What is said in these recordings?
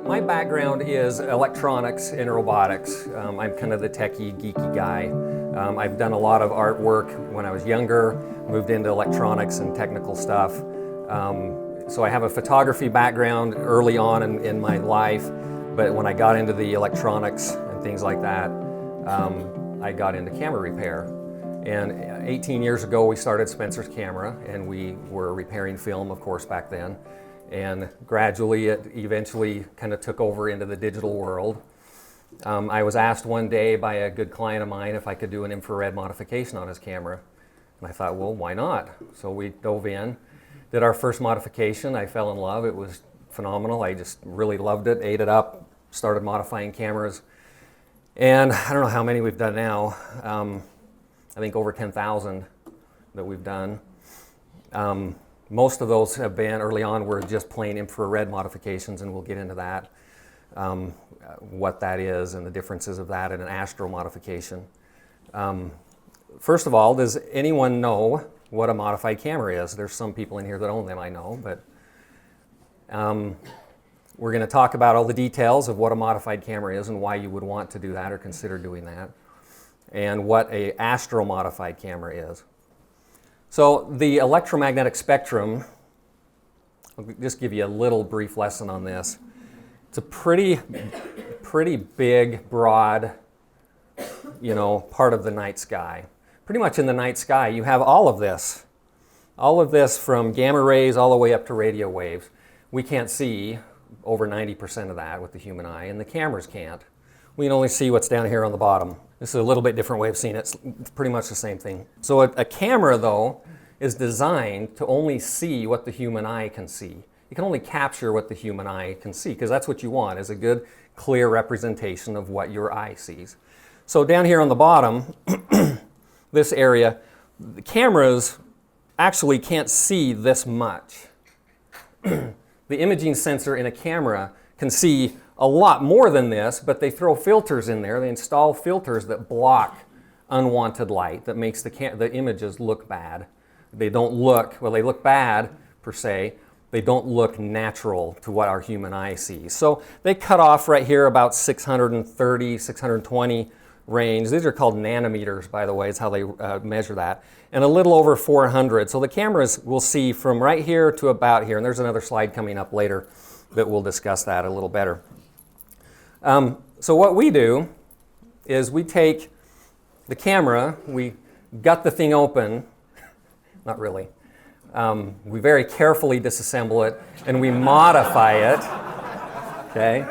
My background is electronics and robotics. I'm kind of the techie, geeky guy. I've done a lot of artwork when I was younger, moved into electronics and technical stuff. So I have a photography background early on in my life, but when I got into the electronics and things like that, I got into camera repair. And 18 years ago, we started Spencer's Camera, and we were repairing film, of course, back then. And gradually, it eventually kind of took over into the digital world. I was asked one day by a good client of mine if I could do an infrared modification on his camera. And I thought, well, why not? So we dove in, did our first modification. I fell in love. It was phenomenal. I just really loved it, ate it up, started modifying cameras. And I don't know how many we've done now. I think over 10,000 that we've done. Most of those have been, early on, were just plain infrared modifications, and we'll get into that, what that is and the differences of that in an astro modification. First of all, does anyone know what a modified camera is? There's some people in here that own them, I know, but we're going to talk about all the details of what a modified camera is and why you would want to do that or consider doing that, and what an astro-modified camera is. So the electromagnetic spectrum, I'll just give you a little brief lesson on this. It's a pretty big, broad, part of the night sky. Pretty much in the night sky, you have all of this from gamma rays all the way up to radio waves. We can't see over 90% of that with the human eye, and the cameras can't. We can only see what's down here on the bottom. This is a little bit different way of seeing it. It's pretty much the same thing. So a camera, though, is designed to only see what the human eye can see. You can only capture what the human eye can see, because that's what you want, is a good, clear representation of what your eye sees. So down here on the bottom, this area, the cameras actually can't see this much. The imaging sensor in a camera can see a lot more than this, but they throw filters in there. They install filters that block unwanted light, that makes the images look bad. They don't look, well, they look bad per se. They don't look natural to what our human eye sees. So they cut off right here about 630, 620 range. These are called nanometers, by the way, is how they measure that. And a little over 400. So the cameras will see from right here to about here. And there's another slide coming up later that will discuss that a little better. So what we do is we take the camera, we gut the thing open, not really. We very carefully disassemble it and we modify it, okay?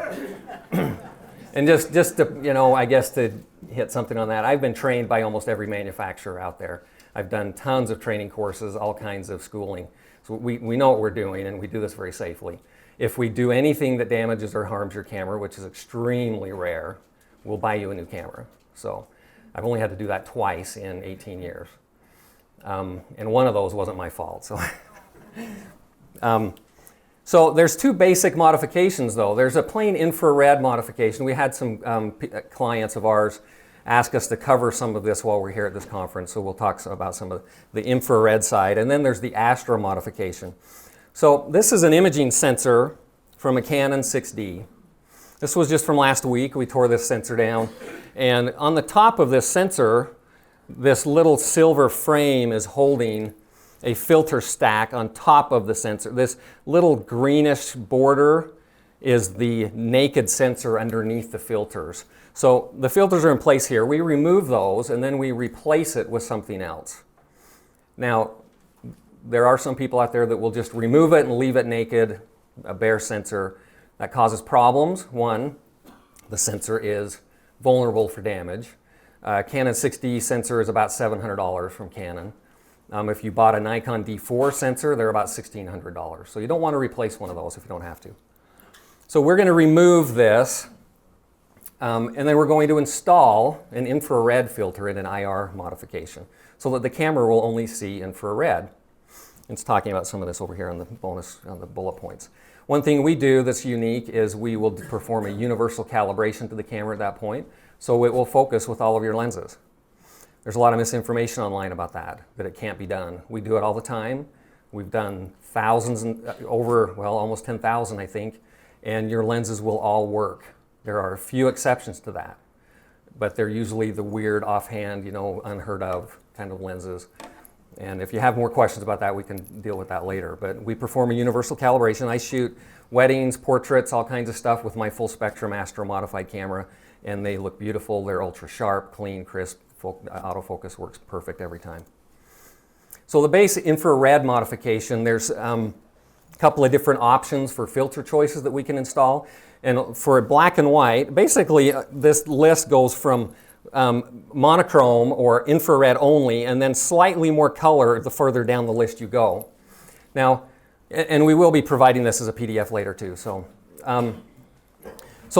And just to, I guess to hit something on that, I've been trained by almost every manufacturer out there. I've done tons of training courses, all kinds of schooling. So we know what we're doing, and we do this very safely. If we do anything that damages or harms your camera, which is extremely rare, we'll buy you a new camera. So I've only had to do that twice in 18 years. And one of those wasn't my fault. So there's two basic modifications, though. There's a plain infrared modification. We had some clients of ours ask us to cover some of this while we're here at this conference, so we'll talk about some of the infrared side. And then there's the astro modification. So this is an imaging sensor from a Canon 6D. This was just from last week. We tore this sensor down. And on the top of this sensor, this little silver frame is holding a filter stack on top of the sensor. This little greenish border is the naked sensor underneath the filters. So the filters are in place here. We remove those and then we replace it with something else. Now, there are some people out there that will just remove it and leave it naked, a bare sensor. That causes problems. One, the sensor is vulnerable for damage. Canon 6D sensor is about $700 from Canon. If you bought a Nikon D4 sensor, they're about $1,600. So you don't want to replace one of those if you don't have to. So we're going to remove this, and then we're going to install an infrared filter in an IR modification so that the camera will only see infrared. It's talking about some of this over here on the bullet points. One thing we do that's unique is we will perform a universal calibration to the camera at that point, so it will focus with all of your lenses. There's a lot of misinformation online about that it can't be done. We do it all the time. We've done thousands, almost 10,000, I think, and your lenses will all work. There are a few exceptions to that, but they're usually the weird, offhand, unheard of kind of lenses. And if you have more questions about that, we can deal with that later. But we perform a universal calibration. I shoot weddings, portraits, all kinds of stuff with my full spectrum Astro-modified camera, and they look beautiful. They're ultra sharp, clean, crisp. Autofocus works perfect every time. So the base infrared modification, there's a couple of different options for filter choices that we can install. And for black and white, basically this list goes from monochrome or infrared only, and then slightly more color the further down the list you go. Now, and we will be providing this as a PDF later too. So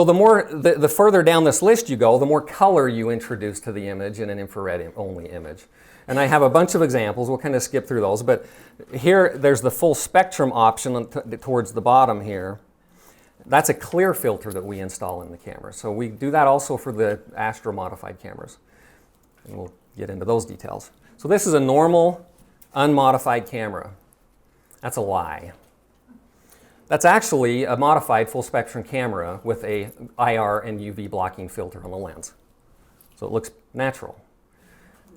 the further down this list you go, the more color you introduce to the image in an infrared only image. And I have a bunch of examples. We'll kind of skip through those. But here, there's the full spectrum option towards the bottom here. That's a clear filter that we install in the camera. So we do that also for the Astro-modified cameras. And we'll get into those details. So this is a normal, unmodified camera. That's a lie. That's actually a modified full spectrum camera with a IR and UV blocking filter on the lens. So it looks natural.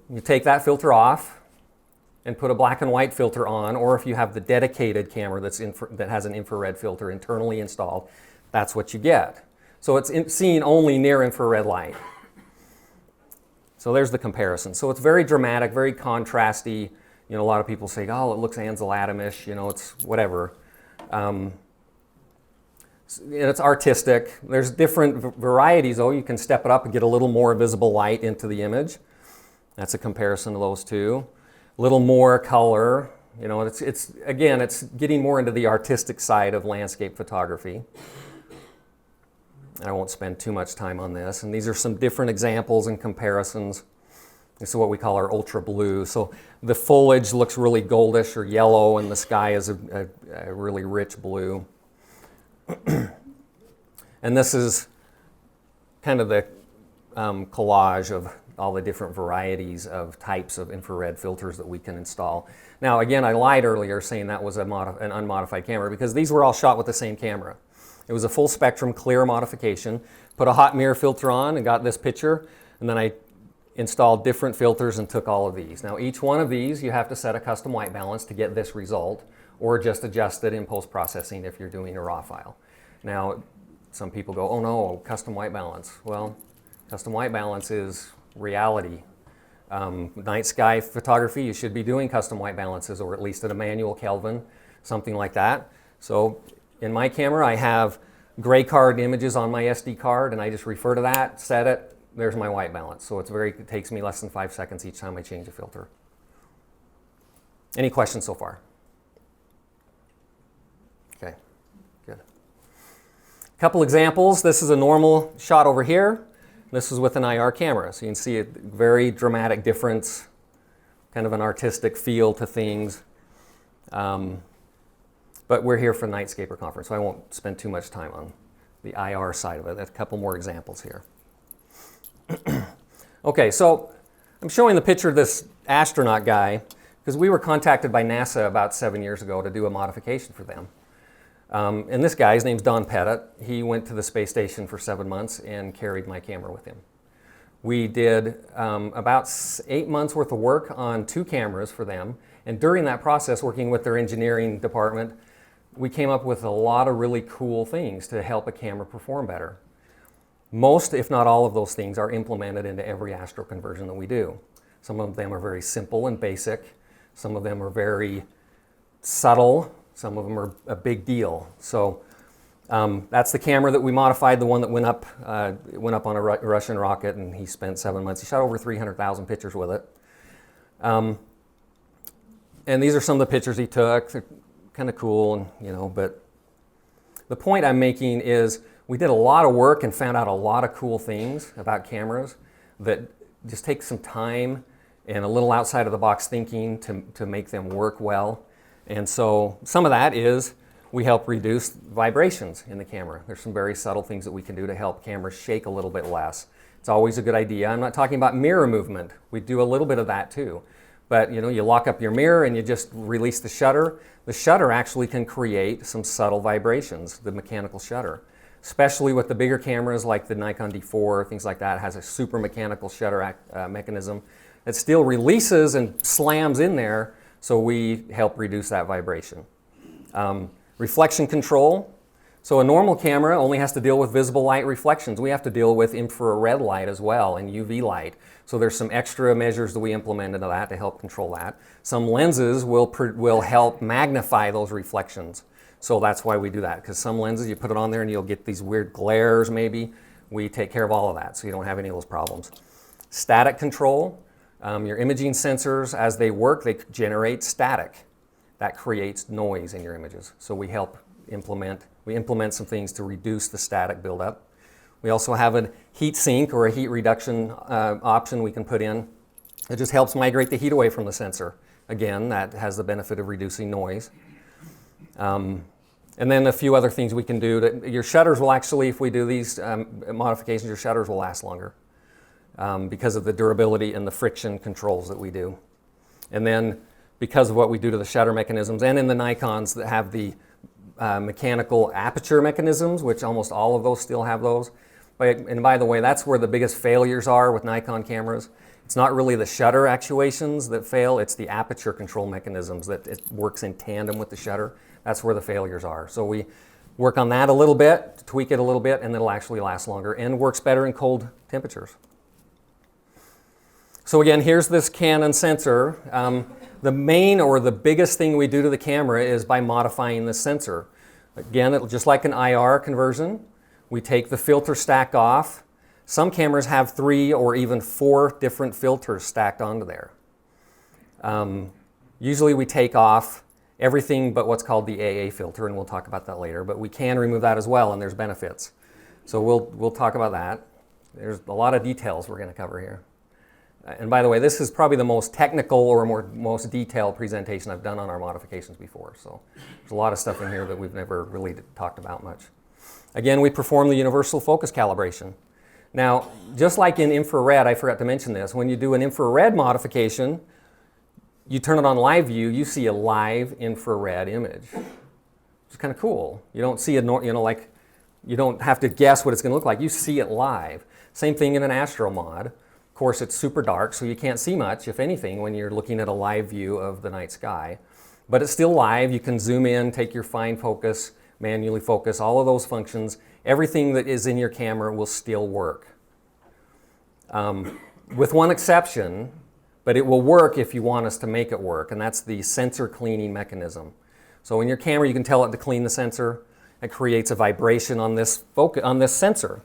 You take that filter off and put a black and white filter on, or if you have the dedicated camera that has an infrared filter internally installed, that's what you get. So it's seen only near infrared light. So there's the comparison. So it's very dramatic, very contrasty. A lot of people say, oh, it looks Ansel Adams-ish, it's whatever. It's artistic. There's different varieties, though. You can step it up and get a little more visible light into the image. That's a comparison of those two. A little more color. It's getting more into the artistic side of landscape photography. I won't spend too much time on this. And these are some different examples and comparisons. This is what we call our ultra blue. So the foliage looks really goldish or yellow, and the sky is a really rich blue. And this is kind of the collage of all the different varieties of types of infrared filters that we can install. Now, again, I lied earlier saying that was an unmodified camera because these were all shot with the same camera. It was a full spectrum clear modification. Put a hot mirror filter on and got this picture, and then I installed different filters and took all of these. Now, each one of these, you have to set a custom white balance to get this result, or just adjust it in post-processing if you're doing a raw file. Now, some people go, oh no, custom white balance. Well, custom white balance is reality. Night sky photography, you should be doing custom white balances, or at least at a manual Kelvin, something like that. So in my camera, I have gray card images on my SD card, and I just refer to that, set it, there's my white balance. So it takes me less than 5 seconds each time I change a filter. Any questions so far? Okay, good. A couple examples. This is a normal shot over here. This is with an IR camera. So you can see a very dramatic difference, kind of an artistic feel to things. But we're here for the Nightscaper Conference, so I won't spend too much time on the IR side of it. There's a couple more examples here. Okay, so I'm showing the picture of this astronaut guy because we were contacted by NASA about 7 years ago to do a modification for them. And this guy, his name's Don Pettit, he went to the space station for 7 months and carried my camera with him. We did about 8 months worth of work on 2 cameras for them. And during that process, working with their engineering department, we came up with a lot of really cool things to help a camera perform better. Most, if not all of those things, are implemented into every astro conversion that we do. Some of them are very simple and basic. Some of them are very subtle. Some of them are a big deal. So that's the camera that we modified, the one that went up on a Russian rocket, and he spent 7 months. He shot over 300,000 pictures with it. And these are some of the pictures he took. They're kind of cool, and, but the point I'm making is we did a lot of work and found out a lot of cool things about cameras that just take some time and a little outside of the box thinking to make them work well. And so some of that is we help reduce vibrations in the camera. There's some very subtle things that we can do to help cameras shake a little bit less. It's always a good idea. I'm not talking about mirror movement. We do a little bit of that too. but you lock up your mirror and you just release the shutter. The shutter actually can create some subtle vibrations, the mechanical shutter. Especially with the bigger cameras like the Nikon D4, things like that, has a super mechanical shutter mechanism that still releases and slams in there, so we help reduce that vibration. Reflection control. So a normal camera only has to deal with visible light reflections. We have to deal with infrared light as well and UV light. So there's some extra measures that we implement into that to help control that. Some lenses will help magnify those reflections. So that's why we do that, because some lenses, you put it on there and you'll get these weird glares maybe. We take care of all of that, so you don't have any of those problems. Static control. Your imaging sensors, as they work, they generate static. That creates noise in your images. So we implement some things to reduce the static buildup. We also have a heat sink or a heat reduction option we can put in. It just helps migrate the heat away from the sensor. Again, that has the benefit of reducing noise. And then a few other things we can do. Your shutters will actually, if we do these modifications, your shutters will last longer because of the durability and the friction controls that we do. And then because of what we do to the shutter mechanisms, and in the Nikons that have the mechanical aperture mechanisms, which almost all of those still have those. And by the way, that's where the biggest failures are with Nikon cameras. It's not really the shutter actuations that fail, it's the aperture control mechanisms that it works in tandem with the shutter. That's where the failures are. So we work on that a little bit, tweak it a little bit, and it'll actually last longer and works better in cold temperatures. So again, here's this Canon sensor. The main or the biggest thing we do to the camera is by modifying the sensor. Again, just like an IR conversion, we take the filter stack off. Some cameras have 3 or even 4 different filters stacked onto there. Usually we take off everything but what's called the AA filter, and we'll talk about that later, but we can remove that as well, and there's benefits. So we'll talk about that. There's a lot of details we're going to cover here. And by the way, this is probably the most technical or most detailed presentation I've done on our modifications before. So there's a lot of stuff in here that we've never really talked about much. Again, we perform the universal focus calibration. Now, just like in infrared, I forgot to mention this, when you do an infrared modification, you turn it on live view, you see a live infrared image. It's kind of cool. You don't see you don't have to guess what it's going to look like. You see it live. Same thing in an Astro-Mod. Of course, it's super dark, so you can't see much, if anything, when you're looking at a live view of the night sky. But it's still live. You can zoom in, take your fine focus, manually focus, all of those functions. Everything that is in your camera will still work. With one exception, but it will work if you want us to make it work, and that's the sensor cleaning mechanism. So in your camera, you can tell it to clean the sensor. It creates a vibration on this sensor.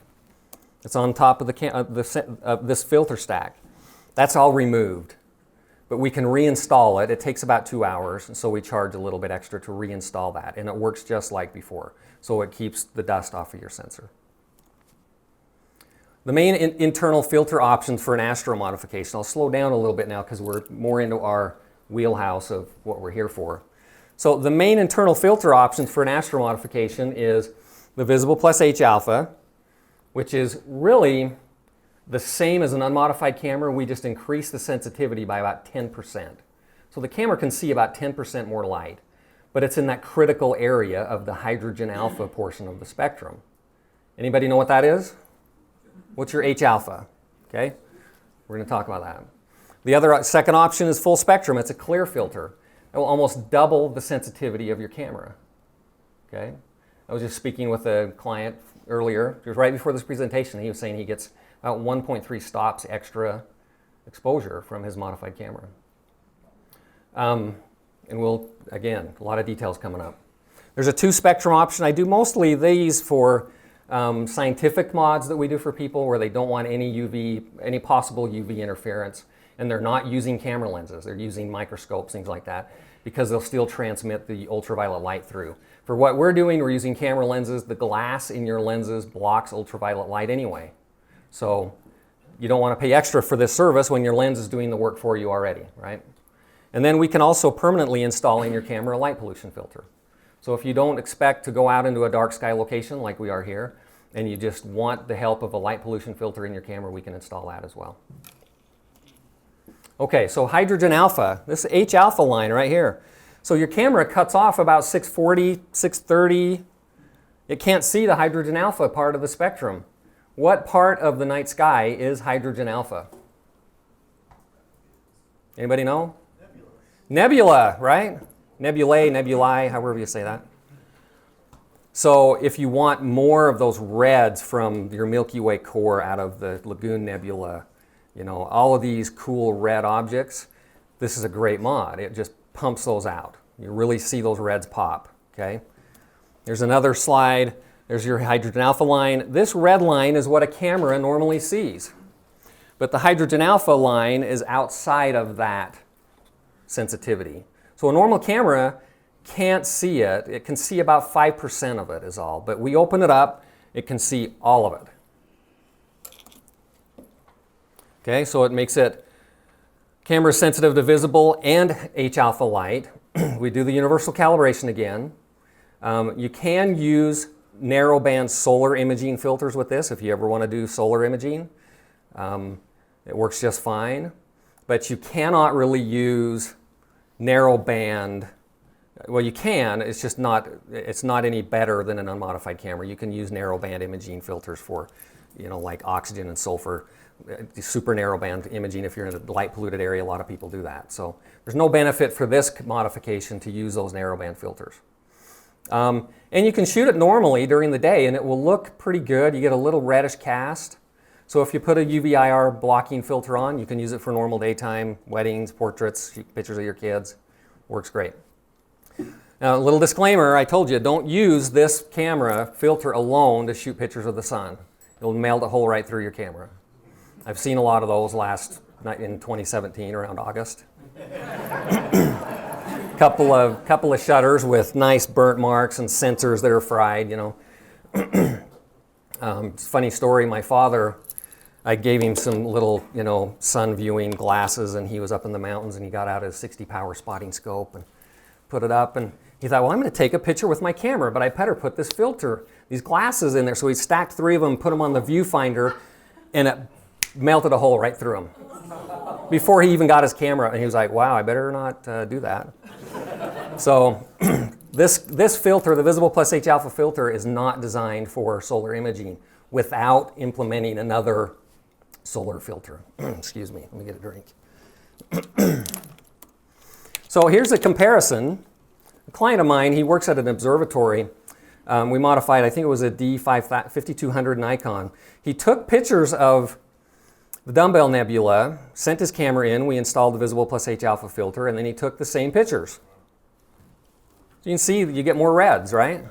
It's on top of this filter stack. That's all removed, but we can reinstall it. It takes about 2 hours, and so we charge a little bit extra to reinstall that, and it works just like before. So it keeps the dust off of your sensor. The main internal filter options for an Astro modification, I'll slow down a little bit now because we're more into our wheelhouse of what we're here for. So the main internal filter options for an Astro modification is the visible plus H alpha, which is really the same as an unmodified camera. We just increase the sensitivity by about 10%. So the camera can see about 10% more light, but it's in that critical area of the hydrogen alpha portion of the spectrum. Anybody know what that is? What's your H alpha? Okay, we're going to talk about that. The other second option is full spectrum. It's a clear filter. It will almost double the sensitivity of your camera. Okay, I was just speaking with a client earlier, just right before this presentation. He was saying he gets about 1.3 stops extra exposure from his modified camera. And we'll, again, a lot of details coming up. There's a 2 spectrum option. I do mostly these for scientific mods that we do for people where they don't want any possible UV interference, and they're not using camera lenses. They're using microscopes, things like that, because they'll still transmit the ultraviolet light through. For what we're doing, we're using camera lenses. The glass in your lenses blocks ultraviolet light anyway. So you don't want to pay extra for this service when your lens is doing the work for you already, right? And then we can also permanently install in your camera a light pollution filter. So if you don't expect to go out into a dark sky location like we are here, and you just want the help of a light pollution filter in your camera, we can install that as well. Okay, so hydrogen alpha, this H alpha line right here. So your camera cuts off about 640, 630. It can't see the hydrogen alpha part of the spectrum. What part of the night sky is hydrogen alpha? Anybody know? Nebula, right? Nebulae, nebulae, however you say that. So if you want more of those reds from your Milky Way core out of the Lagoon Nebula, you know, all of these cool red objects, this is a great mod. It just pumps those out. You really see those reds pop, okay? There's another slide. There's your hydrogen alpha line. This red line is what a camera normally sees. But the hydrogen alpha line is outside of that sensitivity. So a normal camera can't see it. It can see about 5% of it is all. But we open it up, it can see all of it. Okay, so it makes it camera sensitive to visible and H-alpha light. We do the universal calibration again. You can use narrowband solar imaging filters with this if you ever want to do solar imaging. It works just fine. But you cannot really use narrowband. Well, you can, it's just not, it's not any better than an unmodified camera. You can use narrowband imaging filters for, you know, like oxygen and sulfur, super narrowband imaging. If you're in a light polluted area, a lot of people do that. So there's no benefit for this modification to use those narrowband filters. And you can shoot it normally during the day and it will look pretty good. You get a little reddish cast. So if you put a UV-IR blocking filter on, you can use it for normal daytime, weddings, portraits, shoot pictures of your kids. Works great. Now, a little disclaimer, I told you, don't use this camera filter alone to shoot pictures of the sun. It'll melt a hole right through your camera. I've seen a lot of those in 2017 around August. couple of shutters with nice burnt marks and sensors that are fried, you know. Funny story, my father, I gave him some little, you know, sun viewing glasses and he was up in the mountains and he got out his 60 power spotting scope and put it up and he thought, well, I'm going to take a picture with my camera, but I better put this filter, these glasses in there. So he stacked 3 of them, put them on the viewfinder, and it melted a hole right through him before he even got his camera. And he was like, wow, I better not do that. So this filter, the visible plus H-alpha filter, is not designed for solar imaging without implementing another solar filter. Excuse me, let me get a drink. So here's a comparison. A client of mine, he works at an observatory. We modified, I think it was a D5200 Nikon. He took pictures of the Dumbbell Nebula, sent his camera in, we installed the visible plus H-alpha filter, and then he took the same pictures. So you can see you get more reds, right?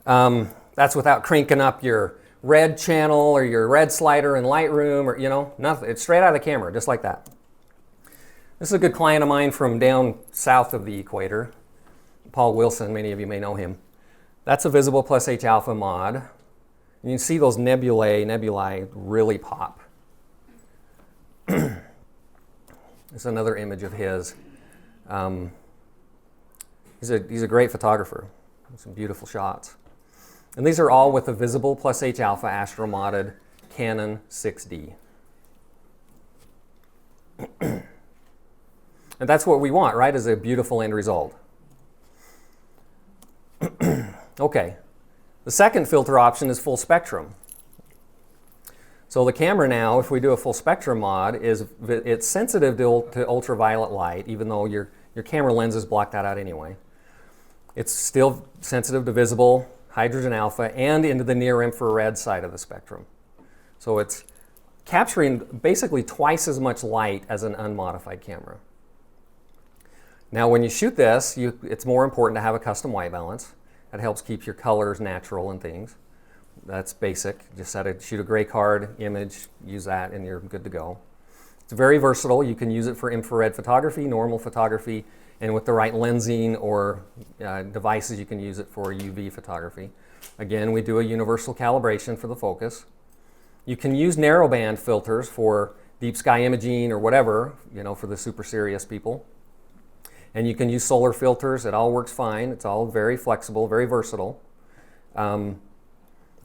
That's without cranking up your red channel or your red slider in Lightroom or, you know, nothing. It's straight out of the camera, just like that. This is a good client of mine from down south of the equator, Paul Wilson, many of you may know him. That's a visible plus H-alpha mod. You can see those nebulae really pop. This is another image of his. He's a great photographer. Some beautiful shots. And these are all with the visible plus H-alpha Astro-Modded Canon 6D. And that's what we want, right, is a beautiful end result. Okay, the second filter option is full spectrum. So the camera now, if we do a full spectrum mod, it's sensitive to ultraviolet light, even though your camera lenses block that out anyway. It's still sensitive to visible, hydrogen alpha, and into the near infrared side of the spectrum. So it's capturing basically twice as much light as an unmodified camera. Now when you shoot this, it's more important to have a custom white balance. That helps keep your colors natural and things. That's basic. Just shoot a gray card image, use that, and you're good to go. It's very versatile. You can use it for infrared photography, normal photography, and with the right lensing or devices, you can use it for UV photography. Again, we do a universal calibration for the focus. You can use narrowband filters for deep sky imaging or whatever, you know, for the super serious people. And you can use solar filters. It all works fine. It's all very flexible, very versatile. And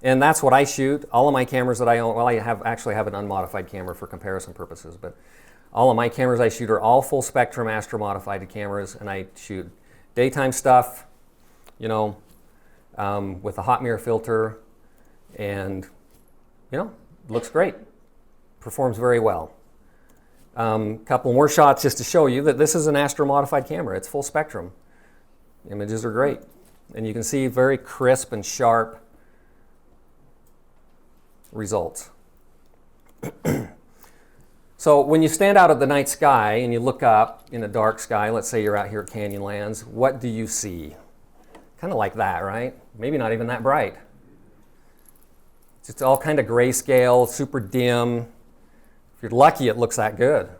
And that's what I shoot. All of my cameras that I own, well, I actually have an unmodified camera for comparison purposes, but all of my cameras I shoot are all full spectrum astro-modified cameras, and I shoot daytime stuff, you know, with a hot mirror filter, and, you know, looks great. Performs very well. Couple more shots just to show you that this is an astro-modified camera. It's full spectrum. Images are great. And you can see very crisp and sharp results. So when you stand out at the night sky and you look up in a dark sky, let's say you're out here at Canyonlands, what do you see? Kind of like that, right? Maybe not even that bright. It's all kind of grayscale, super dim. If you're lucky, it looks that good.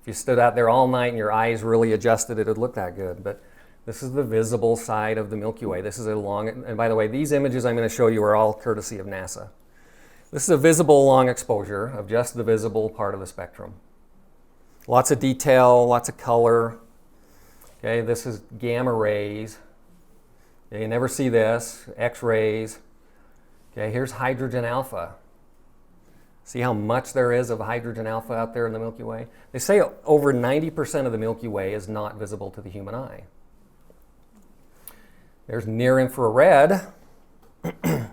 If you stood out there all night and your eyes really adjusted, it would look that good. But this is the visible side of the Milky Way. This is a long, and by the way, these images I'm going to show you are all courtesy of NASA. This is a visible long exposure of just the visible part of the spectrum. Lots of detail, lots of color. Okay, this is gamma rays. Okay, you never see this. X-rays. Okay, here's hydrogen alpha. See how much there is of hydrogen alpha out there in the Milky Way? They say over 90% of the Milky Way is not visible to the human eye. There's near infrared, and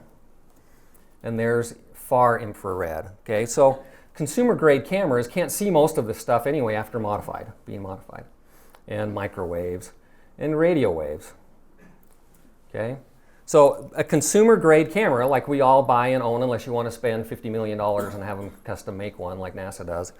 there's far infrared. Okay, so consumer grade cameras can't see most of this stuff anyway after being modified, and microwaves and radio waves. Okay, so a consumer grade camera, like we all buy and own, unless you want to spend $50 million and have them custom make one like NASA does,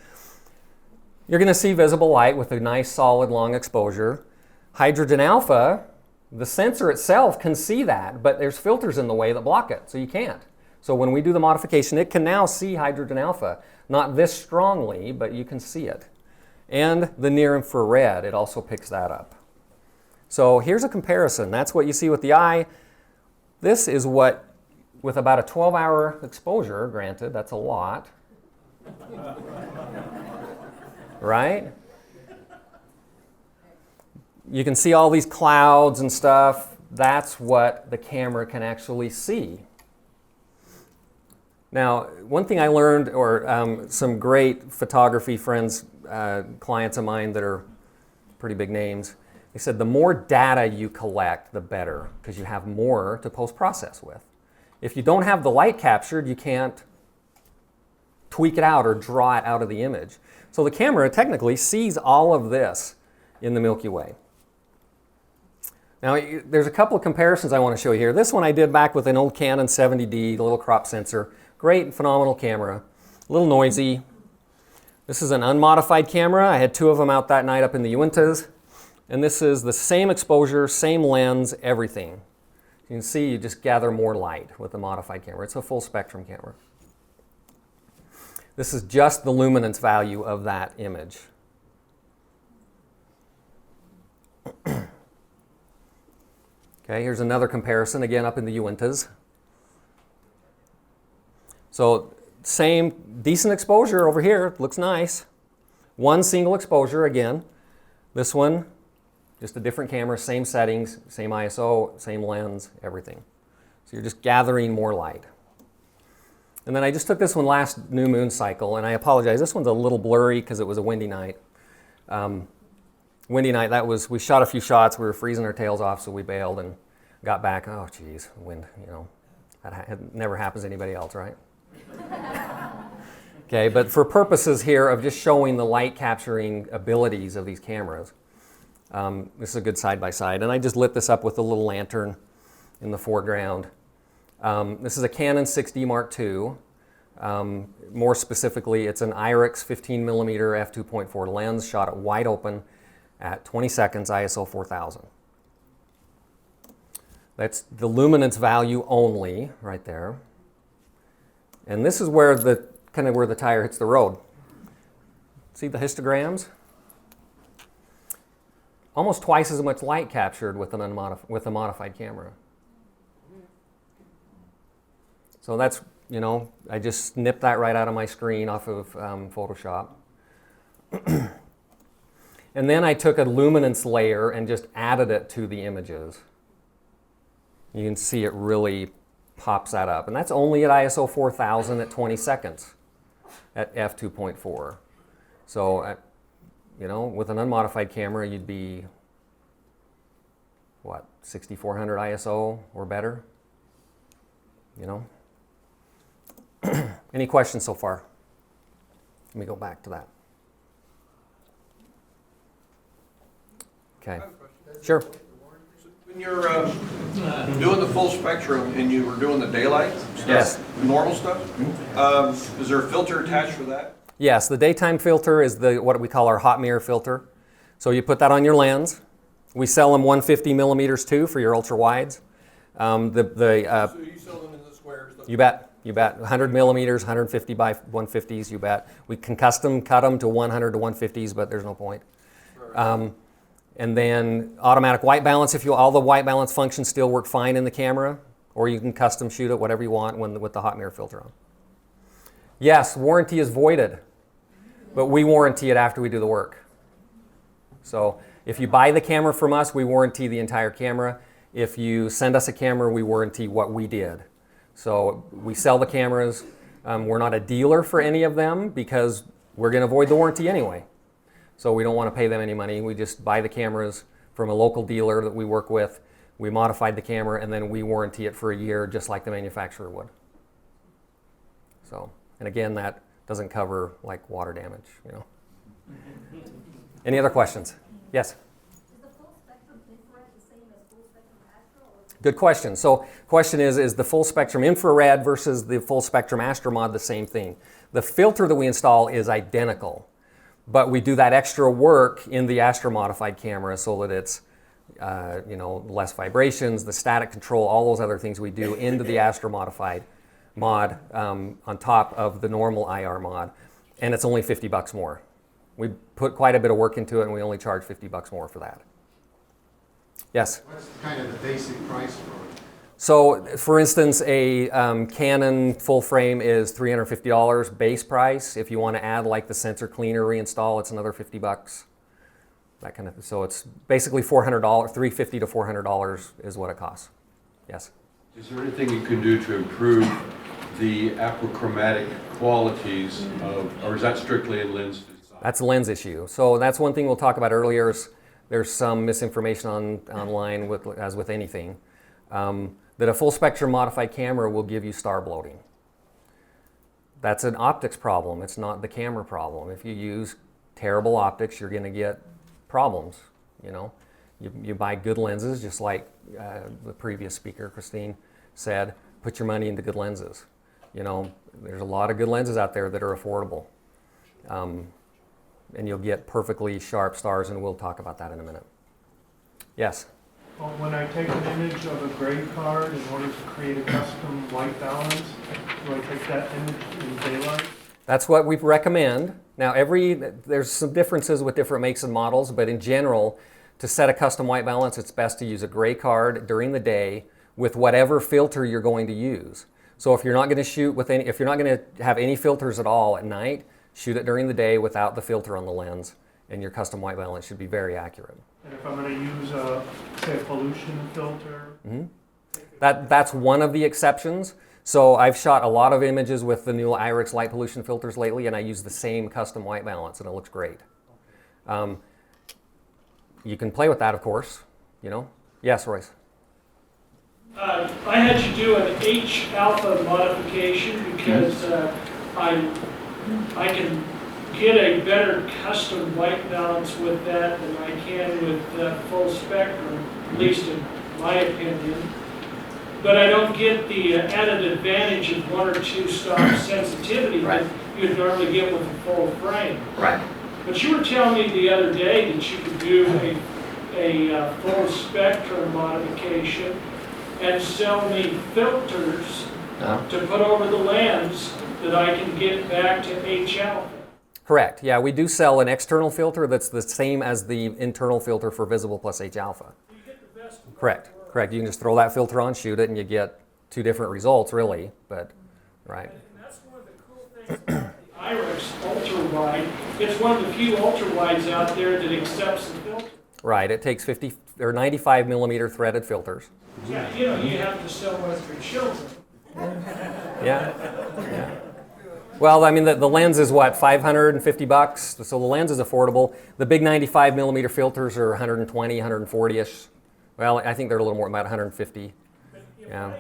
you're going to see visible light with a nice solid long exposure. Hydrogen alpha, the sensor itself can see that, but there's filters in the way that block it, so you can't. So when we do the modification, it can now see hydrogen alpha. Not this strongly, but you can see it. And the near infrared, it also picks that up. So here's a comparison. That's what you see with the eye. This is what, with about a 12-hour exposure, granted, that's a lot. Right? You can see all these clouds and stuff. That's what the camera can actually see. Now, one thing I learned, or some great photography friends, clients of mine that are pretty big names, they said the more data you collect, the better, because you have more to post-process with. If you don't have the light captured, you can't tweak it out or draw it out of the image. So the camera technically sees all of this in the Milky Way. Now, there's a couple of comparisons I want to show you here. This one I did back with an old Canon 70D, the little crop sensor. Great, phenomenal camera. A little noisy. This is an unmodified camera. I had two of them out that night up in the Uintas. And this is the same exposure, same lens, everything. You can see you just gather more light with the modified camera. It's a full spectrum camera. This is just the luminance value of that image. Okay, here's another comparison, again up in the Uintas. So same decent exposure over here, looks nice. One single exposure again. This one, just a different camera, same settings, same ISO, same lens, everything. So you're just gathering more light. And then I just took this one last new moon cycle, and I apologize, this one's a little blurry because it was a windy night. Windy night, we shot a few shots, we were freezing our tails off, so we bailed and got back. Oh geez, wind, you know, that never happens to anybody else, right? Okay, but for purposes here of just showing the light capturing abilities of these cameras, this is a good side-by-side. And I just lit this up with a little lantern in the foreground. This is a Canon 6D Mark II. More specifically, it's an IRIX 15mm f2.4 lens shot at wide open at 20 seconds, ISO 4000. That's the luminance value only right there. And this is where kind of where the tire hits the road. See the histograms? Almost twice as much light captured with a modified camera. So that's, you know, I just snipped that right out of my screen off of Photoshop. And then I took a luminance layer and just added it to the images. You can see it really pops that up. And that's only at ISO 4000 at 20 seconds at f2.4. So, you know, with an unmodified camera, you'd be, what, 6400 ISO or better? You know? Any questions so far? Let me go back to that. Okay. Sure. When you're doing the full spectrum and you were doing the daylight stuff, yes, normal stuff, is there a filter attached for that? Yes, the daytime filter is what we call our hot mirror filter. So you put that on your lens. We sell them 150 millimeters too for your ultra wides. So you sell them in the squares? You bet. You bet. 100 millimeters, 150 by 150s, you bet. We can custom cut them to 100 to 150s, but there's no point. And then automatic white balance, all the white balance functions still work fine in the camera, or you can custom shoot it whatever you want with the hot mirror filter on. Yes, warranty is voided, but we warranty it after we do the work. So if you buy the camera from us, we warranty the entire camera. If you send us a camera, we warranty what we did. So we sell the cameras. We're not a dealer for any of them because we're going to void the warranty anyway. So we don't want to pay them any money. We just buy the cameras from a local dealer that we work with. We modified the camera and then we warranty it for a year just like the manufacturer would. So, and again, that doesn't cover like water damage, you know. Any other questions? Yes? Is the full spectrum infrared the same as full spectrum astro? Good question. So question is the full spectrum infrared versus the full spectrum Astro-Mod the same thing? The filter that we install is identical, but we do that extra work in the Astro-modified camera so that it's you know, less vibrations, the static control, all those other things we do into the Astro-modified mod on top of the normal IR mod, and it's only $50 more. We put quite a bit of work into it and we only charge $50 more for that. Yes? What's kind of the basic price for it? So, for instance, a Canon full frame is $350 base price. If you want to add like the sensor cleaner reinstall, it's another $50. That kind of. So it's basically $400, $350 to $400 is what it costs. Yes. Is there anything you can do to improve the apochromatic qualities of, or is that strictly in lens design? That's a lens issue. So that's one thing we'll talk about earlier. There's some misinformation online as with anything. That a full spectrum modified camera will give you star bloating. That's an optics problem. It's not the camera problem. If you use terrible optics, you're going to get problems. You know, you buy good lenses, just like the previous speaker, Christine, said. Put your money into good lenses. You know, there's a lot of good lenses out there that are affordable, and you'll get perfectly sharp stars, and we'll talk about that in a minute. Yes. Well, when I take an image of a gray card in order to create a custom white balance, do I take that image in daylight? That's what we recommend. Now, there's some differences with different makes and models, but in general, to set a custom white balance, it's best to use a gray card during the day with whatever filter you're going to use. So if you're not going to shoot with if you're not going to have any filters at all at night, shoot it during the day without the filter on the lens, and your custom white balance should be very accurate. And if I'm going to use say a pollution filter? Mm-hmm. That's one of the exceptions. So I've shot a lot of images with the new IRIX light pollution filters lately, and I use the same custom white balance, and it looks great. You can play with that, of course. You know. Yes, Royce. I had you do an H alpha modification because I can get a better custom white balance with that than I can with full spectrum, at least in my opinion. But I don't get the added advantage of 1 or 2 stop sensitivity that you'd normally get with a full frame. Right. But you were telling me the other day that you could do a full spectrum modification and sell me filters to put over the lens that I can get back to H alpha. Correct. Yeah, we do sell an external filter that's the same as the internal filter for visible plus H alpha. You get the best of Correct. Correct. You can just throw that filter on, shoot it, and you get 2 different results, really. But right. And that's one of the cool things about the IRIX ultra wide. It's one of the few ultra wides out there that accepts the filter. Right. It takes 50 or 95 millimeter threaded filters. Yeah, you know, you have to sell one for children. Yeah. Yeah. Well, I mean, the lens is what, $550? So the lens is affordable. The big 95 millimeter filters are 120, 140-ish. Well, I think they're a little more, about 150. Yeah.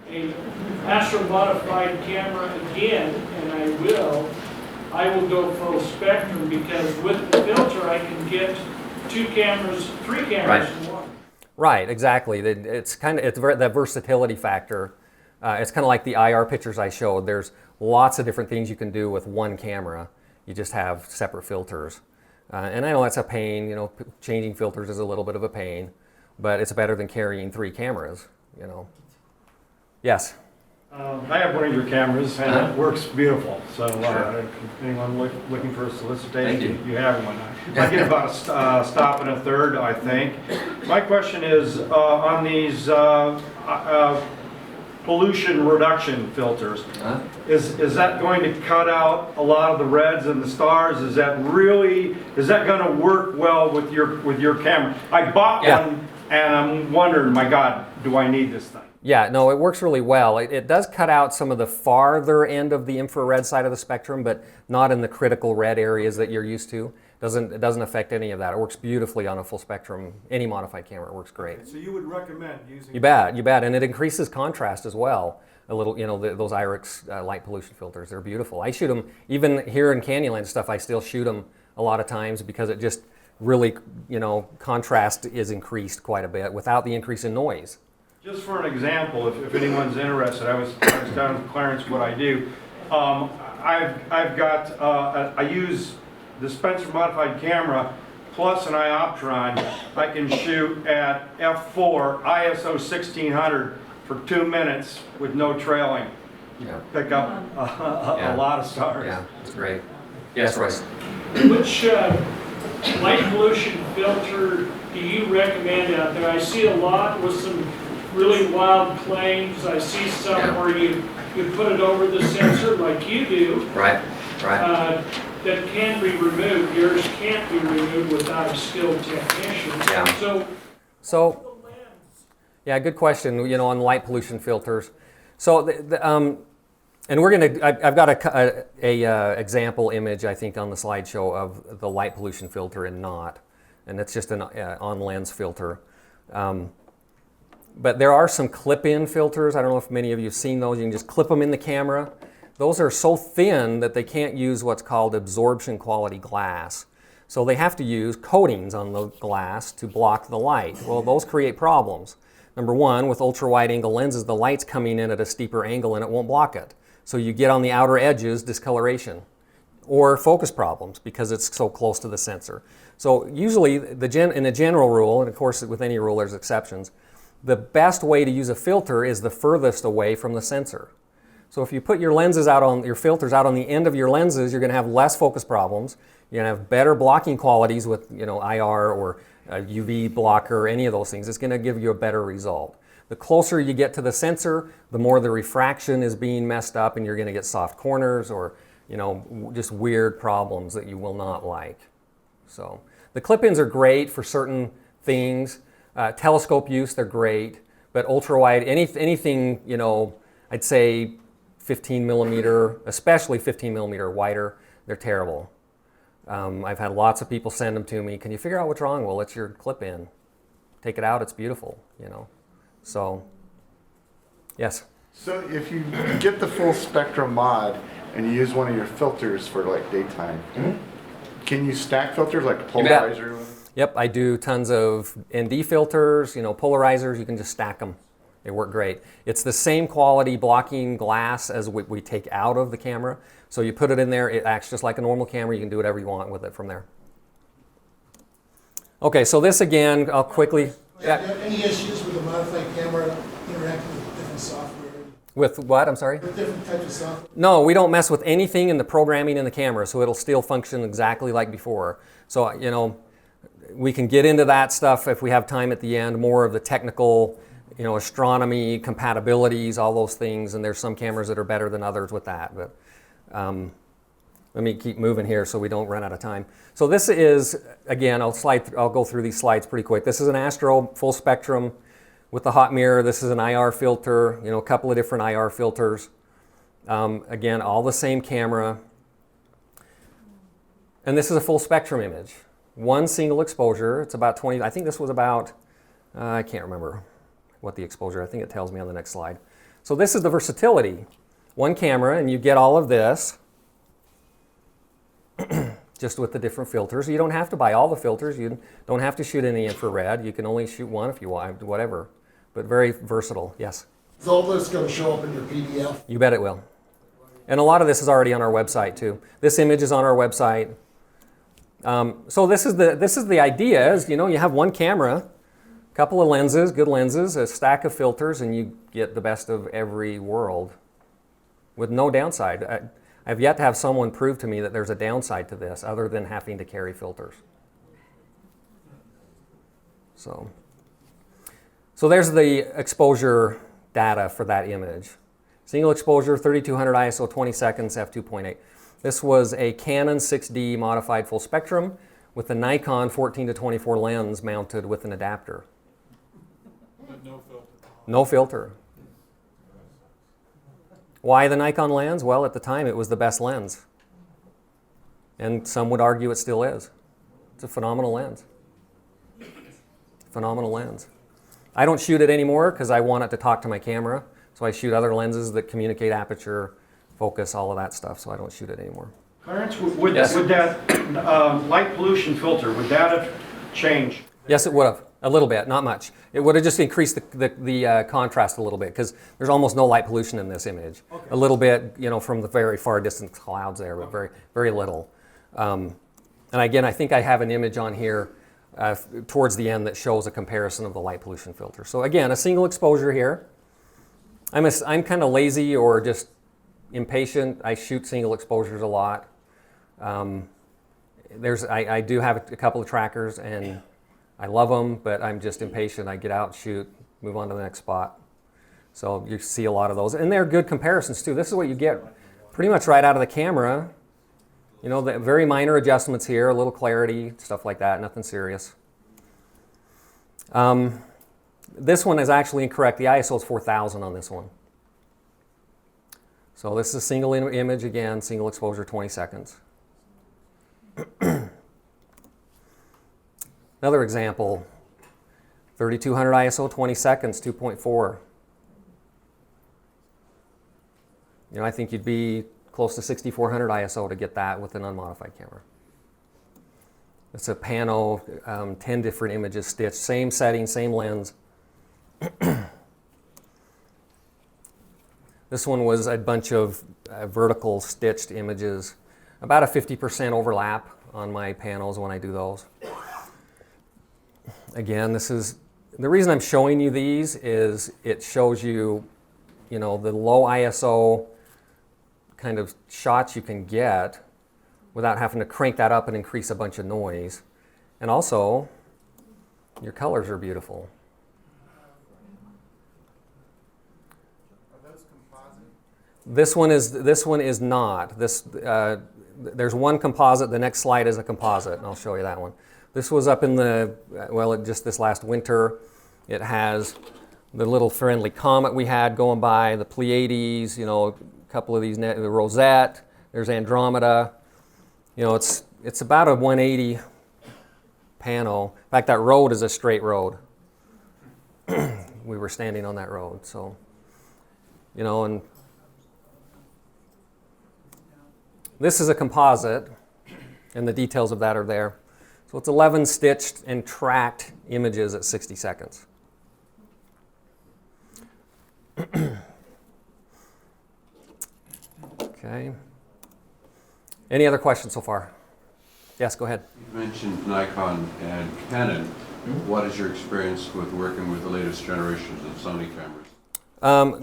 A astro-modified camera again, and I will go full spectrum, because with the filter I can get 2 cameras, 3 cameras in one. Right, exactly. It's that versatility factor. It's kind of like the IR pictures I showed. There's lots of different things you can do with one camera. You just have separate filters. And I know that's a pain, you know, changing filters is a little bit of a pain, but it's better than carrying 3 cameras, you know. Yes? I have one of your cameras, and it works beautiful. So if anyone looking for a solicitation, you have one. I get about a stop and a third, I think. My question is on these pollution reduction filters. Is that going to cut out a lot of the reds and the stars? Is that going to work well with your camera? I bought one, and I'm wondering, my God, do I need this thing? Yeah, no, it works really well. It does cut out some of the farther end of the infrared side of the spectrum, but not in the critical red areas that you're used to. It doesn't affect any of that. It works beautifully on a full spectrum, any modified camera. It works great. So you would recommend using... You bet, and it increases contrast as well. A little, you know, those IRIX light pollution filters, they're beautiful. I shoot them, even here in Canyonland stuff, I still shoot them a lot of times because it just really, you know, contrast is increased quite a bit without the increase in noise. Just for an example, if anyone's interested, I was telling Clarence what I do. I use the Spencer modified camera plus an ioptron. I can shoot at f4 ISO 1600 for 2 minutes with no trailing. Yeah. Pick up a lot of stars. Yeah, it's great. Yes, Royce. Which light pollution filter do you recommend out there? I see a lot with some really wild claims. I see some where you put it over the sensor like you do. Right. That can be removed. Yours can't be removed without a skilled technician. Yeah. So yeah, good question. You know, on light pollution filters. So and we're gonna. I've got a example image, I think, on the slideshow of the light pollution filter in NOT, and it's just an on-lens filter. But there are some clip-in filters. I don't know if many of you have seen those. You can just clip them in the camera. Those are so thin that they can't use what's called absorption quality glass. So they have to use coatings on the glass to block the light. Well, those create problems. Number one, with ultra-wide angle lenses, the light's coming in at a steeper angle and it won't block it. So you get on the outer edges discoloration or focus problems because it's so close to the sensor. So usually, in a general rule, and of course with any rule there's exceptions, the best way to use a filter is the furthest away from the sensor. So if you put your lenses out on your filters out on the end of your lenses, you're going to have less focus problems. You're going to have better blocking qualities with, you know, IR or UV blocker, any of those things. It's going to give you a better result. The closer you get to the sensor, the more the refraction is being messed up, and you're going to get soft corners or, you know, just weird problems that you will not like. So the clip-ins are great for certain things. Telescope use, they're great, but ultra-wide, anything, you know, I'd say 15 millimeter, especially 15 millimeter wider, they're terrible. I've had lots of people send them to me. Can you figure out what's wrong? Well, it's your clip-in. Take it out, it's beautiful, you know. So, yes? So if you get the full spectrum mod and you use one of your filters for like daytime, can you stack filters like a polarizer? Yep, I do tons of ND filters, you know, polarizers. You can just stack them. They work great. It's the same quality blocking glass as we take out of the camera. So you put it in there, it acts just like a normal camera. You can do whatever you want with it from there. Okay, so this again, I'll quickly... Yeah. Do you have any issues with the modified camera interacting with different software? With what? I'm sorry? With different types of software? No, we don't mess with anything in the programming in the camera, so it'll still function exactly like before. So, you know, we can get into that stuff if we have time at the end, more of the technical, you know, astronomy, compatibilities, all those things, and there's some cameras that are better than others with that. But let me keep moving here so we don't run out of time. So this is, again, I'll go through these slides pretty quick. This is an Astro full spectrum with the hot mirror. This is an IR filter, you know, a couple of different IR filters. Again, all the same camera. And this is a full spectrum image. One single exposure. It's about 20, I think this was about, I can't remember what the exposure, I think it tells me on the next slide. So this is the versatility. One camera and you get all of this just with the different filters. You don't have to buy all the filters. You don't have to shoot in the infrared. You can only shoot one if you want, whatever. But very versatile, yes. Is all this going to show up in your PDF? You bet it will. And a lot of this is already on our website too. This image is on our website. So this is the idea is, you know, you have one camera, a couple of lenses, good lenses, a stack of filters, and you get the best of every world with no downside. I've yet to have someone prove to me that there's a downside to this other than having to carry filters. So there's the exposure data for that image. Single exposure, 3200 ISO, 20 seconds, f2.8. This was a Canon 6D modified full spectrum with a Nikon 14-24 lens mounted with an adapter. But no filter. No filter. Why the Nikon lens? Well, at the time it was the best lens. And some would argue it still is. It's a phenomenal lens. Phenomenal lens. I don't shoot it anymore because I want it to talk to my camera. So I shoot other lenses that communicate aperture, focus, all of that stuff. So I don't shoot it anymore. Clarence, would Yes. that light pollution filter, would that have changed? Yes, it would have. A little bit, not much. It would have just increased the contrast a little bit because there's almost no light pollution in this image. Okay. A little bit, you know, from the very far distant clouds there, but very, very little. And again, I think I have an image on here towards the end that shows a comparison of the light pollution filter. So again, a single exposure here. I'm kind of lazy or just impatient. I shoot single exposures a lot. I do have a couple of trackers and I love them, but I'm just impatient. I get out, shoot, move on to the next spot. So you see a lot of those. And they're good comparisons too. This is what you get pretty much right out of the camera. You know, the very minor adjustments here, a little clarity, stuff like that, nothing serious. This one is actually incorrect. The ISO is 4000 on this one. So this is a single image again, single exposure, 20 seconds. Another example, 3200 ISO, 20 seconds, 2.4. You know, I think you'd be close to 6400 ISO to get that with an unmodified camera. It's a pano, 10 different images stitched, same setting, same lens. This one was a bunch of vertical stitched images, about a 50% overlap on my panels when I do those. Again, this is, the reason I'm showing you these is it shows you, you know, the low ISO kind of shots you can get without having to crank that up and increase a bunch of noise. And also, your colors are beautiful. Are those composite? This one is not. There's one composite. The next slide is a composite, and I'll show you that one. This was up in the, well, just this last winter. It has the little friendly comet we had going by, the Pleiades, you know, a couple of these, the Rosette, there's Andromeda. You know, it's about a 180 pano. In fact, that road is a straight road. We were standing on that road, so, you know, and this is a composite, and the details of that are there. So it's 11 stitched and tracked images at 60 seconds. Okay. Any other questions so far? Yes, go ahead. You mentioned Nikon and Canon. What is your experience with working with the latest generations of Sony cameras?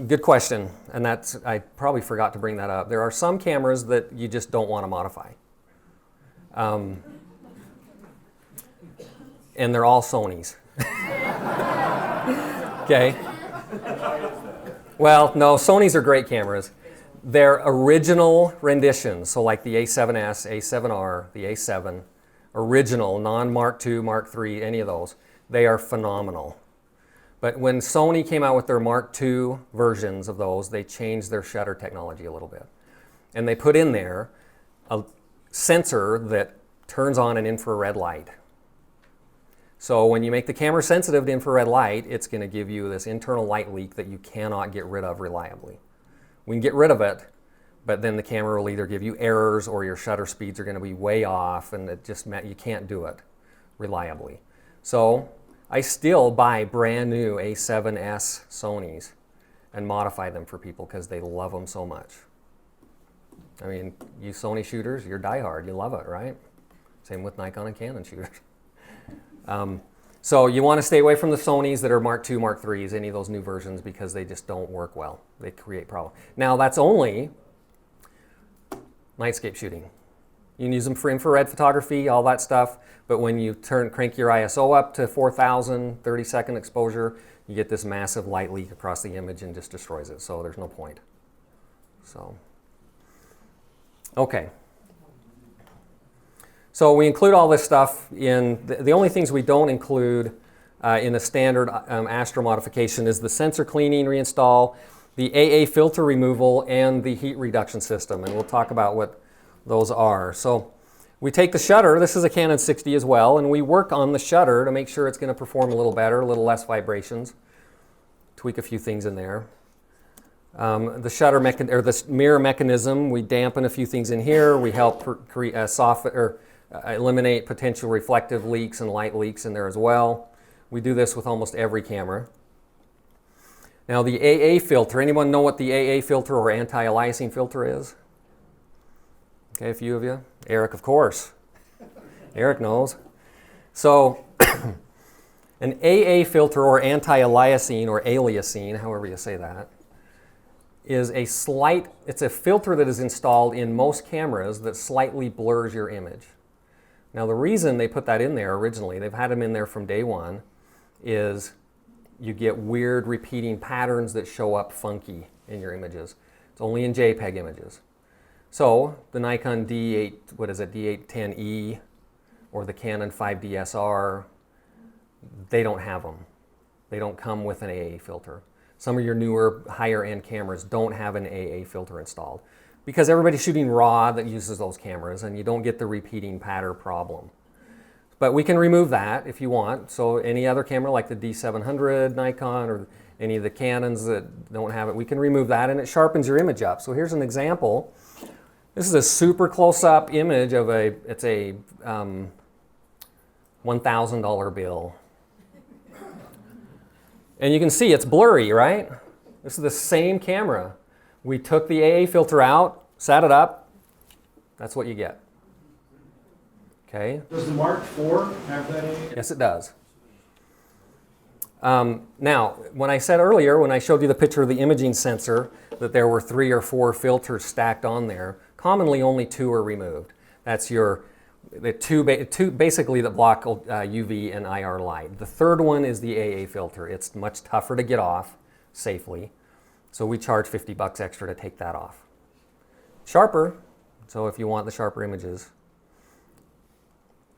Good question, and that's, I probably forgot to bring that up. There are some cameras that you just don't want to modify. And they're all Sonys. Okay? Well, no, Sonys are great cameras. They're original renditions, so like the A7S, A7R, the A7, original, non-Mark II, Mark III, any of those. They are phenomenal. But when Sony came out with their Mark II versions of those, they changed their shutter technology a little bit. And they put in there a sensor that turns on an infrared light. So when you make the camera sensitive to infrared light, it's going to give you this internal light leak that you cannot get rid of reliably. We can get rid of it, but then the camera will either give you errors or your shutter speeds are going to be way off, and it just you can't do it reliably. So I still buy brand new A7S Sonys and modify them for people because they love them so much. I mean, you Sony shooters, you're diehard, you love it, right? Same with Nikon and Canon shooters. So you want to stay away from the Sonys that are Mark II, Mark IIIs, any of those new versions, because they just don't work well. They create problems. Now that's only nightscape shooting. You can use them for infrared photography, all that stuff, but when you crank your ISO up to 4,000, 30-second exposure, you get this massive light leak across the image and just destroys it, so there's no point. So, okay. So we include all this stuff in, the only things we don't include in a standard Astro modification is the sensor cleaning, reinstall, the AA filter removal, and the heat reduction system, and we'll talk about what those are. So we take the shutter, this is a Canon 60 as well, and we work on the shutter to make sure it's going to perform a little better, a little less vibrations, tweak a few things in there. The shutter or the mirror mechanism, we dampen a few things in here, we help create soften or eliminate potential reflective leaks and light leaks in there as well. We do this with almost every camera. Now the AA filter, anyone know what the AA filter or anti-aliasing filter is? Okay, a few of you. Eric, of course. Eric knows. So an AA filter or anti-aliasing or aliasing, however you say that, is it's a filter that is installed in most cameras that slightly blurs your image. Now the reason they put that in there originally, they've had them in there from day one, is you get weird repeating patterns that show up funky in your images. It's only in JPEG images. So the Nikon D8, D810E or the Canon 5DSR, they don't have them. They don't come with an AA filter. Some of your newer higher end cameras don't have an AA filter installed because everybody's shooting RAW that uses those cameras and you don't get the repeating pattern problem. But we can remove that if you want. So any other camera like the D700 Nikon or any of the Canons that don't have it, we can remove that and it sharpens your image up. So here's an example. This is a super close-up image of it's a $1,000 bill. And you can see it's blurry, right? This is the same camera. We took the AA filter out, sat it up. That's what you get. Okay? Does the Mark IV have that AA? Yes, it does. Now, when I said earlier, when I showed you the picture of the imaging sensor, that there were 3 or 4 filters stacked on there, commonly only 2 are removed. That's the two basically that block UV and IR light. The third one is the AA filter. It's much tougher to get off safely, so we charge $50 extra to take that off. Sharper, so if you want the sharper images.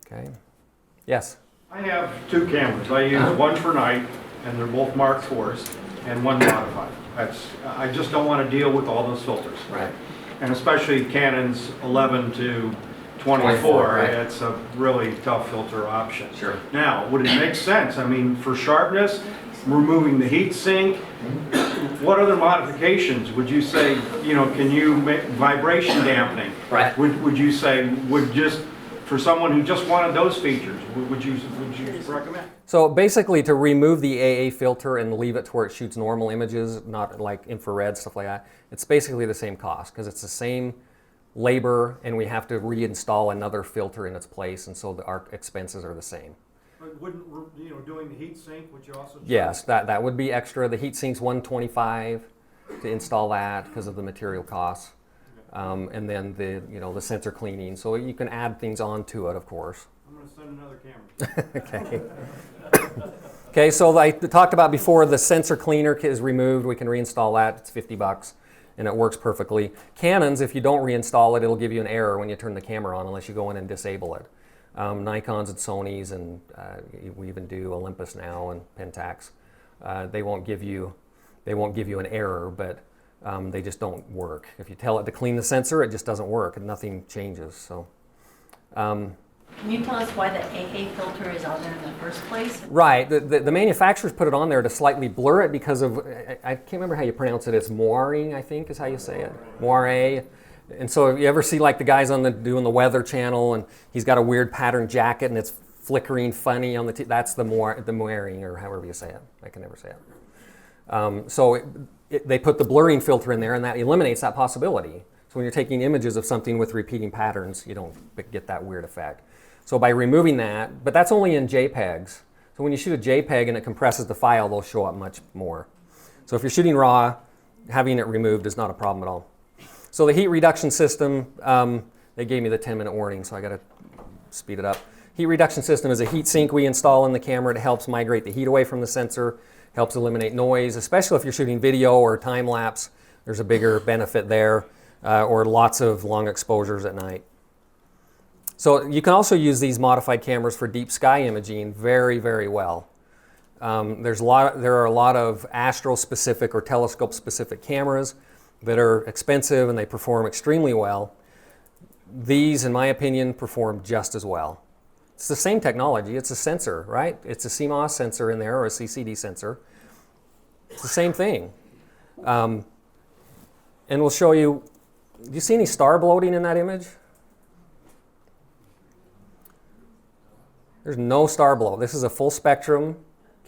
Okay. Yes? I have 2 cameras. I use one for night, and they're both Mark IVs, and one modified. I just don't want to deal with all those filters. Right. And especially Canon's 11 to 24, right. It's a really tough filter option. Sure. Now, would it make sense? I mean, for sharpness, removing the heat sink, what other modifications would you say, can you make vibration dampening? Right. Would you say, for someone who just wanted those features, would you recommend? So basically to remove the AA filter and leave it to where it shoots normal images, not like infrared, stuff like that, it's basically the same cost because it's the same labor and we have to reinstall another filter in its place, and so our expenses are the same. But wouldn't, doing the heat sink, would you also charge? Yes, that would be extra. The heat sink's $125 to install that because of the material costs. And then the sensor cleaning. So you can add things onto it, of course. I'm going to send another camera. Okay. Okay, so I talked about before, the sensor cleaner is removed. We can reinstall that. It's $50 and it works perfectly. Canons, if you don't reinstall it, it'll give you an error when you turn the camera on unless you go in and disable it. Nikons and Sonys, and we even do Olympus now and Pentax. They won't give you an error, but they just don't work. If you tell it to clean the sensor, it just doesn't work and nothing changes. So. Can you tell us why the AA filter is on there in the first place? Right. The manufacturers put it on there to slightly blur it because of, I can't remember how you pronounce it. It's moiring, I think is how you say it. Moire. And so if you ever see like the guys on doing the Weather Channel and he's got a weird patterned jacket and it's flickering funny on that's the moiring or however you say it. I can never say it. So they put the blurring filter in there and that eliminates that possibility. So when you're taking images of something with repeating patterns, you don't get that weird effect. So by removing that, but that's only in JPEGs. So when you shoot a JPEG and it compresses the file, they'll show up much more. So if you're shooting RAW, having it removed is not a problem at all. So the heat reduction system, they gave me the 10-minute warning, so I got to speed it up. Heat reduction system is a heat sink we install in the camera. It helps migrate the heat away from the sensor, helps eliminate noise, especially if you're shooting video or time lapse. There's a bigger benefit there, or lots of long exposures at night. So you can also use these modified cameras for deep sky imaging very, very well. There are a lot of astro-specific or telescope-specific cameras that are expensive and they perform extremely well. These, in my opinion, perform just as well. It's the same technology. It's a sensor, right? It's a CMOS sensor in there or a CCD sensor. It's the same thing. And we'll show you, do you see any star bloating in that image? There's no star blow. This is a full spectrum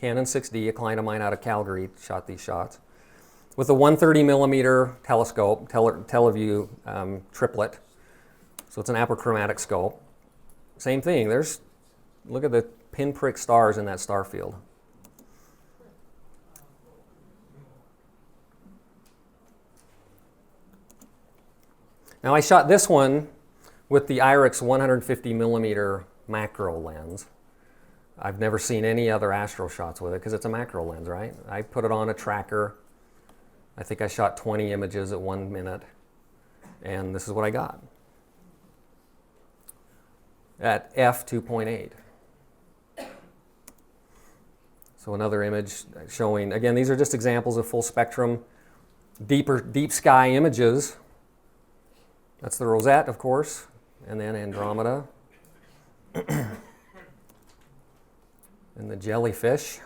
Canon 6D. A client of mine out of Calgary shot these shots with a 130 millimeter telescope, Teleview triplet. So it's an apochromatic scope. Same thing. Look at the pinprick stars in that star field. Now I shot this one with the IRIX 150 millimeter macro lens. I've never seen any other astro shots with it because it's a macro lens, right? I put it on a tracker. I think I shot 20 images at 1 minute, and this is what I got at f2.8. So another image showing, again, these are just examples of full spectrum, deep sky images. That's the Rosette, of course, and then Andromeda. And the jellyfish.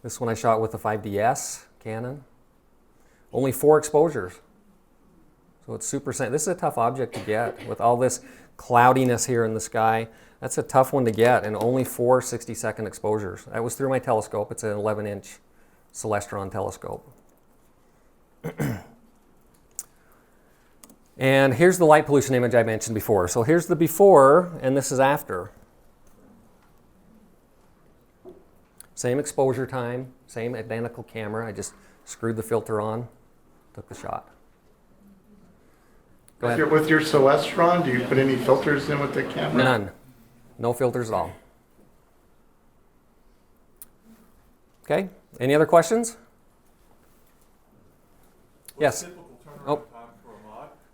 This one I shot with the 5DS Canon. Only 4 exposures. So it's super sensitive. This is a tough object to get with all this cloudiness here in the sky. That's a tough one to get, and only 4 60-second exposures. That was through my telescope. It's an 11-inch Celestron telescope. And here's the light pollution image I mentioned before. So here's the before, and this is after. Same exposure time, same identical camera. I just screwed the filter on, took the shot. Go ahead. With your Celestron, do you put any filters in with the camera? None. No filters at all. Okay, any other questions? Yes.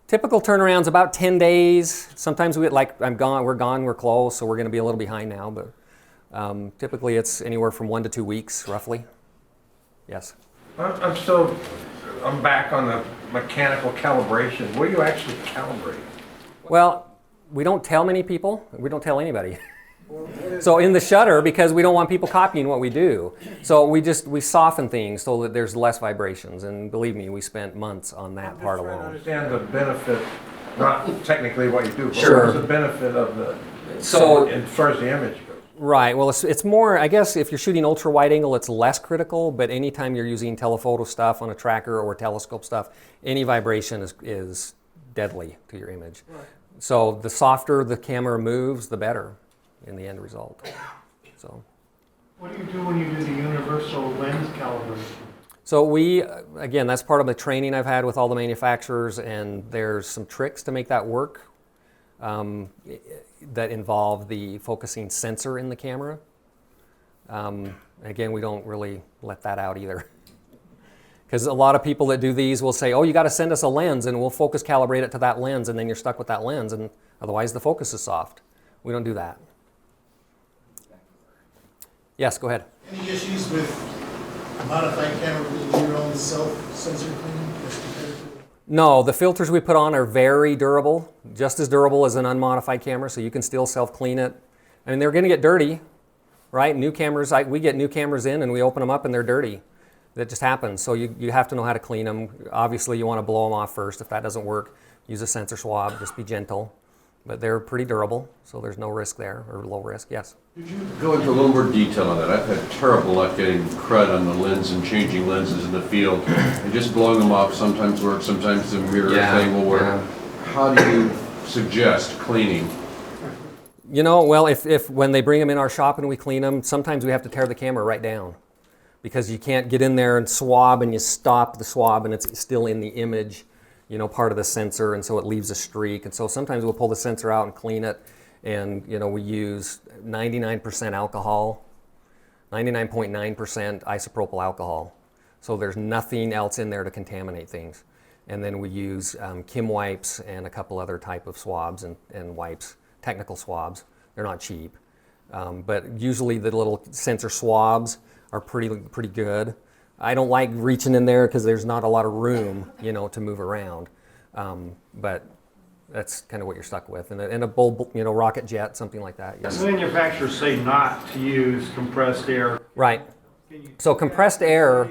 Typical turnaround's about 10 days. Sometimes we're gone, we're close, so we're going to be a little behind now, but typically it's anywhere from 1 to 2 weeks, roughly. Yes. I'm back on the mechanical calibration. What do you actually calibrate? Well, we don't tell many people. We don't tell anybody. So in the shutter, because we don't want people copying what we do, so we soften things so that there's less vibrations. And believe me, we spent months on that part alone. I understand the benefit, not technically what you do, but Sure. what's the benefit of the, So as far as the image goes? Right. Well, it's more, I guess, if you're shooting ultra wide angle, it's less critical. But anytime you're using telephoto stuff on a tracker or telescope stuff, any vibration is deadly to your image. Right. So the softer the camera moves, the better in the end result. So. What do you do when you do the universal lens calibration? So again, that's part of the training I've had with all the manufacturers, and there's some tricks to make that work. That involve the focusing sensor in the camera. Again, we don't really let that out either. Because a lot of people that do these will say, oh, you got to send us a lens and we'll focus calibrate it to that lens, and then you're stuck with that lens, and otherwise the focus is soft. We don't do that. Yes, go ahead. Any issues with a modified camera being your own self-sensor cleaning as compared to? No, the filters we put on are very durable, just as durable as an unmodified camera, so you can still self-clean it. I mean, they're going to get dirty, right? New cameras, we get new cameras in and we open them up and they're dirty. That just happens, so you have to know how to clean them. Obviously, you want to blow them off first. If that doesn't work, use a sensor swab, just be gentle. But they're pretty durable, so there's no risk there, or low risk, yes. Could you go into a little more detail on that? I've had terrible luck getting crud on the lens and changing lenses in the field, and just blowing them off sometimes works, sometimes the mirror thing will work. Yeah. How do you suggest cleaning? You know, well, if when they bring them in our shop and we clean them, sometimes we have to tear the camera right down because you can't get in there and swab and you stop the swab and it's still in the image, you know, part of the sensor, and so it leaves a streak. And so sometimes we'll pull the sensor out and clean it, and you know, we use 99% alcohol, 99.9% isopropyl alcohol. So there's nothing else in there to contaminate things. And then we use Kim wipes and a couple other type of swabs and wipes, technical swabs. They're not cheap, but usually the little sensor swabs are pretty good. I don't like reaching in there because there's not a lot of room, you know, to move around. But that's kind of what you're stuck with. And a bulb, you know, rocket jet, something like that. Yes. Manufacturers say not to use compressed air. Right. So compressed air,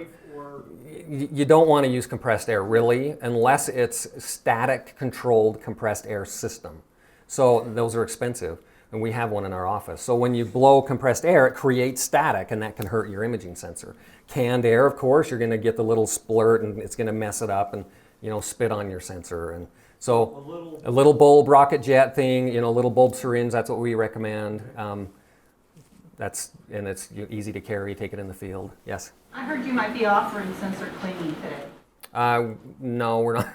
you don't want to use compressed air really, unless it's static controlled compressed air system. So those are expensive. And we have one in our office. So when you blow compressed air, it creates static, and that can hurt your imaging sensor. Canned air, of course, you're going to get the little splurt, and it's going to mess it up and, you know, spit on your sensor. And so a little bulb rocket jet thing, you know, a little bulb syringe, that's what we recommend. And it's easy to carry, take it in the field. Yes? I heard you might be offering sensor cleaning today. No, we're not.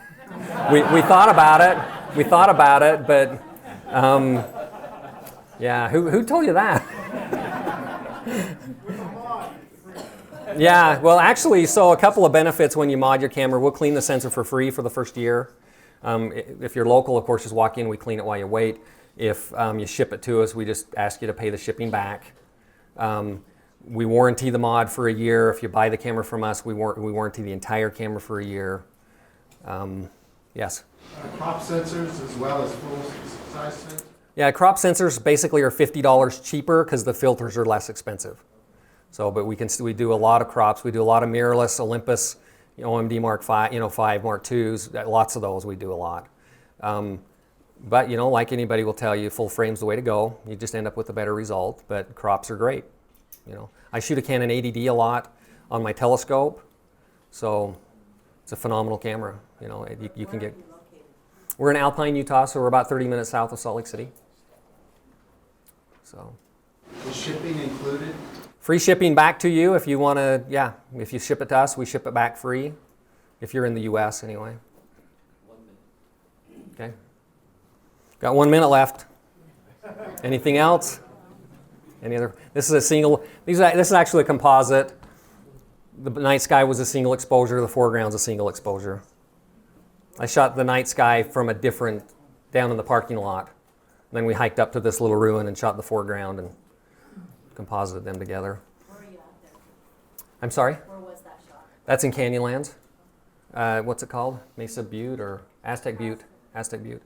we thought about it. We thought about it, but yeah, who told you that? Yeah, well actually, so a couple of benefits when you mod your camera. We'll clean the sensor for free for the first year. If you're local, of course, just walk in, we clean it while you wait. If you ship it to us, we just ask you to pay the shipping back. We warranty the mod for a year. If you buy the camera from us, we warranty the entire camera for a year. Yes? Crop sensors as well as full-size sensors? Yeah, crop sensors basically are $50 cheaper because the filters are less expensive. So, but we do a lot of crops. We do a lot of mirrorless, Olympus, you know, OMD Mark 5, you know, 5 Mark 2s. Lots of those we do a lot. But you know, like anybody will tell you, full frame's the way to go. You just end up with a better result. But crops are great. You know, I shoot a Canon 80D a lot on my telescope, so it's a phenomenal camera. You know, you can get. We're in Alpine, Utah, so we're about 30 minutes south of Salt Lake City. So. Is shipping included? Free shipping back to you if you want to, yeah. If you ship it to us, we ship it back free. If you're in the U.S. anyway. 1 minute. Okay. Got 1 minute left. Anything else? Any other? This is a single, this is actually a composite. The night sky was a single exposure, the foreground's a single exposure. I shot the night sky from a different, down in the parking lot. Then we hiked up to this little ruin and shot the foreground and composited them together. Where were you at there? I'm sorry? Where was that shot? That's in Canyonlands. What's it called? Mesa Butte or Aztec Butte? Aztec Butte.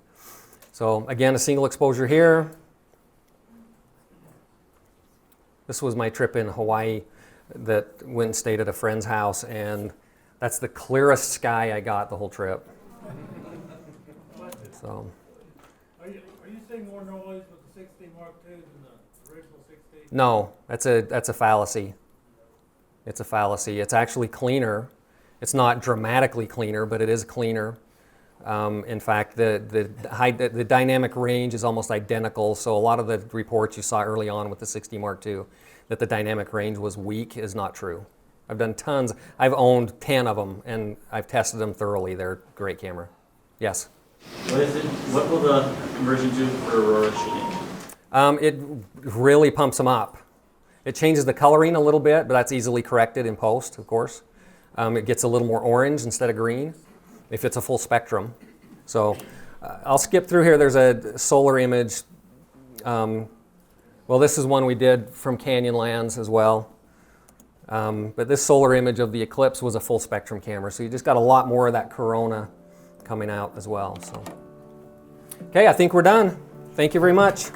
So again, a single exposure here. This was my trip in Hawaii that went and stayed at a friend's house, and that's the clearest sky I got the whole trip. So. Are you seeing more noise with the 60 Mark II than the original 60? No, that's a fallacy. It's a fallacy. It's actually cleaner. It's not dramatically cleaner, but it is cleaner. In fact, the dynamic range is almost identical. So a lot of the reports you saw early on with the 60 Mark II that the dynamic range was weak is not true. I've done tons. I've owned 10 of them, and I've tested them thoroughly. They're a great camera. Yes? What will the conversion do for Aurora shooting? It really pumps them up. It changes the coloring a little bit, but that's easily corrected in post, of course. It gets a little more orange instead of green if it's a full spectrum. So I'll skip through here. There's a solar image. Well, this is one we did from Canyonlands as well. But this solar image of the eclipse was a full spectrum camera, so you just got a lot more of that corona coming out as well. So, okay, I think we're done. Thank you very much.